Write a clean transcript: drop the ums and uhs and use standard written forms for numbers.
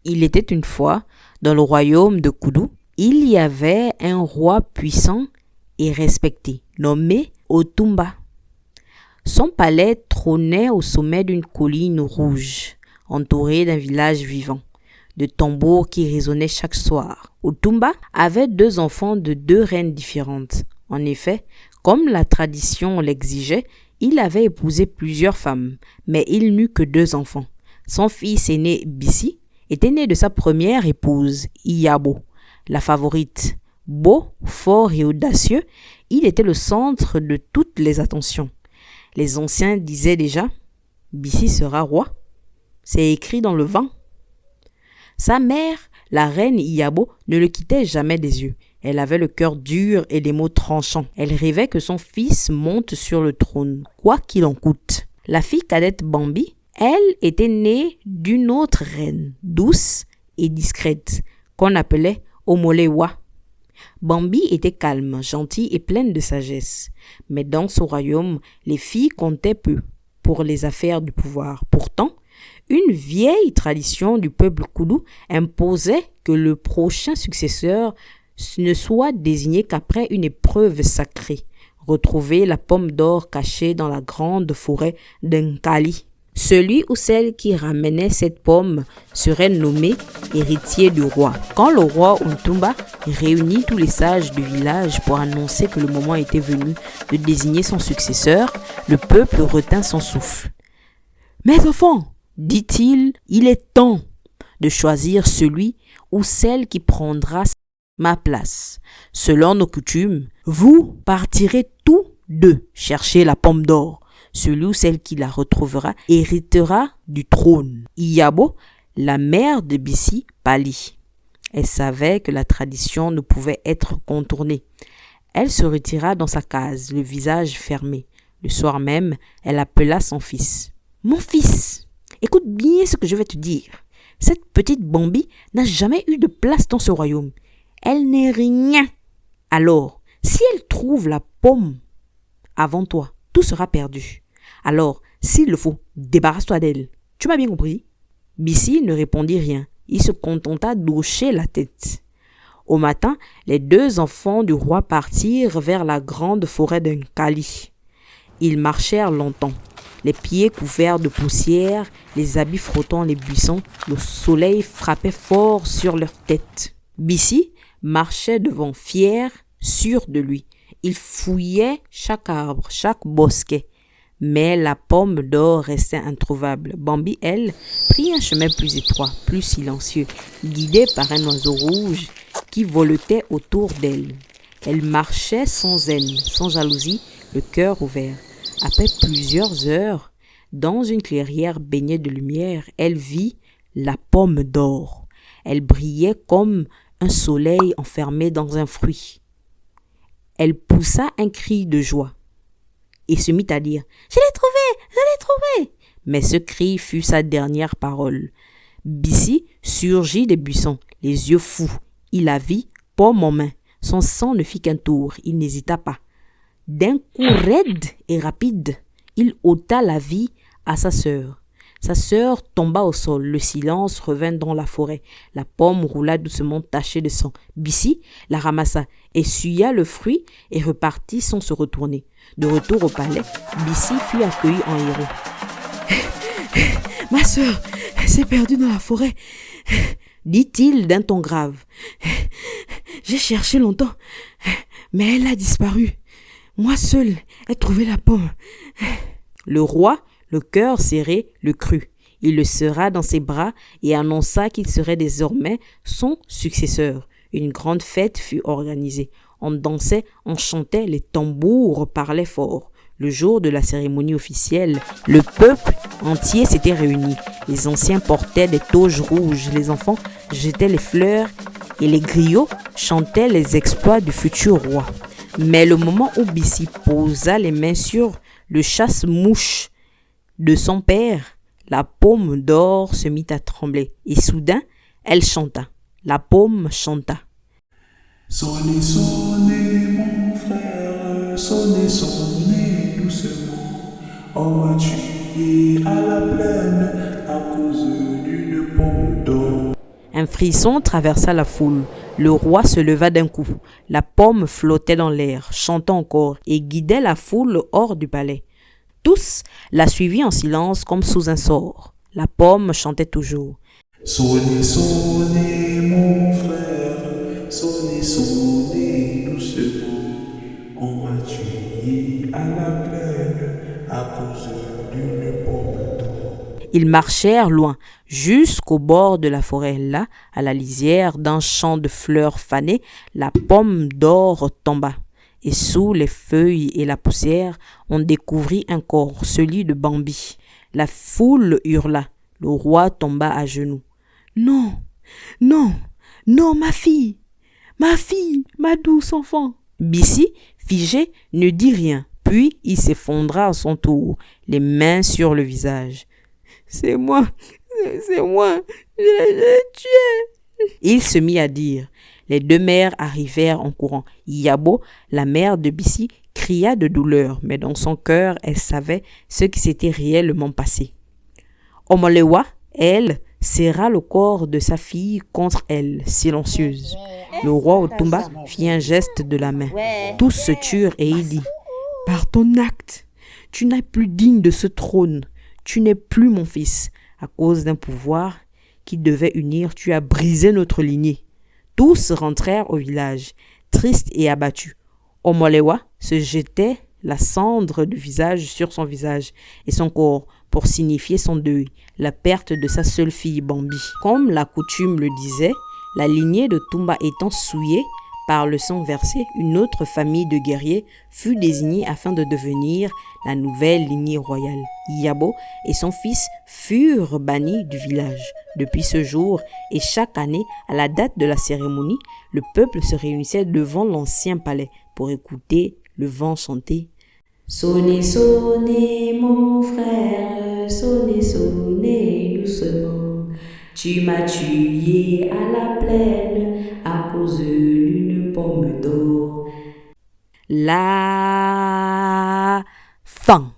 Il était une fois, dans le royaume de Kudu, il y avait un roi puissant et respecté, nommé Otumba. Son palais trônait au sommet d'une colline rouge, entourée d'un village vivant, de tambours qui résonnaient chaque soir. Otumba avait 2 enfants de 2 reines différentes. En effet, comme la tradition l'exigeait, il avait épousé plusieurs femmes, mais il n'eut que 2 enfants. Son fils aîné Bissi était né de sa première épouse, Iyabo, la favorite. Beau, fort et audacieux, il était le centre de toutes les attentions. Les anciens disaient déjà « Bissi sera roi ». C'est écrit dans le vent. Sa mère, la reine Iyabo, ne le quittait jamais des yeux. Elle avait le cœur dur et les mots tranchants. Elle rêvait que son fils monte sur le trône, quoi qu'il en coûte. La fille cadette Bambi, elle était née d'une autre reine, douce et discrète, qu'on appelait Omolewa. Bambi était calme, gentille et pleine de sagesse. Mais dans son royaume, les filles comptaient peu pour les affaires du pouvoir. Pourtant, une vieille tradition du peuple Kudu imposait que le prochain successeur ne soit désigné qu'après une épreuve sacrée. Retrouver la pomme d'or cachée dans la grande forêt d'Nkali. Celui ou celle qui ramenait cette pomme serait nommé héritier du roi. Quand le roi Otumba réunit tous les sages du village pour annoncer que le moment était venu de désigner son successeur, le peuple retint son souffle. « Mes enfants, dit-il, il est temps de choisir celui ou celle qui prendra ma place. Selon nos coutumes, vous partirez tous 2 chercher la pomme d'or. Celui ou celle qui la retrouvera héritera du trône. » Iyabo, la mère de Bissi, pâlit. Elle savait que la tradition ne pouvait être contournée. Elle se retira dans sa case, le visage fermé. Le soir même, elle appela son fils. « Mon fils, écoute bien ce que je vais te dire. Cette petite Bambi n'a jamais eu de place dans ce royaume. Elle n'est rien. Alors, si elle trouve la pomme avant toi, tout sera perdu. Alors, s'il le faut, débarrasse-toi d'elle. Tu m'as bien compris ?» Bissi ne répondit rien. Il se contenta d'hocher la tête. Au matin, les 2 enfants du roi partirent vers la grande forêt d'Nkali. Ils marchèrent longtemps, les pieds couverts de poussière, les habits frottant les buissons. Le soleil frappait fort sur leurs têtes. Bissi marchait devant, fier, sûr de lui. Il fouillait chaque arbre, chaque bosquet. Mais la pomme d'or restait introuvable. Bambi, elle, prit un chemin plus étroit, plus silencieux, guidée par un oiseau rouge qui voletait autour d'elle. Elle marchait sans haine, sans jalousie, le cœur ouvert. Après plusieurs heures, dans une clairière baignée de lumière, elle vit la pomme d'or. Elle brillait comme un soleil enfermé dans un fruit. Elle poussa un cri de joie et se mit à dire « Je l'ai trouvé, je l'ai trouvé !» Mais ce cri fut sa dernière parole. Bissi surgit des buissons, les yeux fous. Il la vit, pomme en main. Son sang ne fit qu'un tour, il n'hésita pas. D'un coup raide et rapide, il ôta la vie à sa sœur. Sa sœur tomba au sol, le silence revint dans la forêt. La pomme roula doucement tachée de sang. Bissi la ramassa, essuya le fruit et repartit sans se retourner. De retour au palais, Bissi fut accueilli en héros. « Ma sœur s'est perdue dans la forêt, » dit-il d'un ton grave. « J'ai cherché longtemps, mais elle a disparu. Moi seul ai trouvé la pomme. » Le roi, le cœur serré, le crut. Il le serra dans ses bras et annonça qu'il serait désormais son successeur. Une grande fête fut organisée. On dansait, on chantait, les tambours parlaient fort. Le jour de la cérémonie officielle, le peuple entier s'était réuni. Les anciens portaient des toges rouges, les enfants jetaient les fleurs et les griots chantaient les exploits du futur roi. Mais le moment où Bissi posa les mains sur le chasse-mouche de son père, la pomme d'or se mit à trembler et soudain, elle chanta. La pomme chanta. Sonnez, sonnez, mon frère, sonnez, sonnez doucement. On m'a tué à la plaine à cause d'une pomme d'or. Un frisson traversa la foule. Le roi se leva d'un coup. La pomme flottait dans l'air, chantant encore, et guidait la foule hors du palais. Tous la suivirent en silence comme sous un sort. La pomme chantait toujours. Sonnez, sonnez, mon frère, sonnez, sonnez doucement. On m'a tué à la plaine à cause d'une pomme d'or. Ils marchèrent loin, jusqu'au bord de la forêt. Là, à la lisière d'un champ de fleurs fanées, la pomme d'or tomba. Et sous les feuilles et la poussière, on découvrit un corps, celui de Bambi. La foule hurla. Le roi tomba à genoux. Non, non, non, ma fille, ma douce enfant. Bissi, figé, ne dit rien. Puis il s'effondra à son tour, les mains sur le visage. C'est moi, je l'ai tué. Il se mit à dire. Les deux mères arrivèrent en courant. Yabo, la mère de Bissi, cria de douleur, mais dans son cœur, elle savait ce qui s'était réellement passé. Omolewa, elle, serra le corps de sa fille contre elle, silencieuse. Le roi Otumba fit un geste de la main. Tous se turent et il dit « Par ton acte, tu n'es plus digne de ce trône. Tu n'es plus mon fils. À cause d'un pouvoir qui devait unir, tu as brisé notre lignée. » Tous rentrèrent au village, tristes et abattus. Omolewa se jetait la cendre du visage sur son visage et son corps pour signifier son deuil, la perte de sa seule fille Bambi. Comme la coutume le disait, la lignée de Tumba étant souillée par le sang versé, une autre famille de guerriers fut désignée afin de devenir la nouvelle lignée royale. Yabo et son fils furent bannis du village. Depuis ce jour et chaque année, à la date de la cérémonie, le peuple se réunissait devant l'ancien palais pour écouter le vent chanter. Sonnez, sonnez, mon frère, sonnez, sonnez doucement. Tu m'as tué à la plaine à cause d'une pomme d'or. La fin.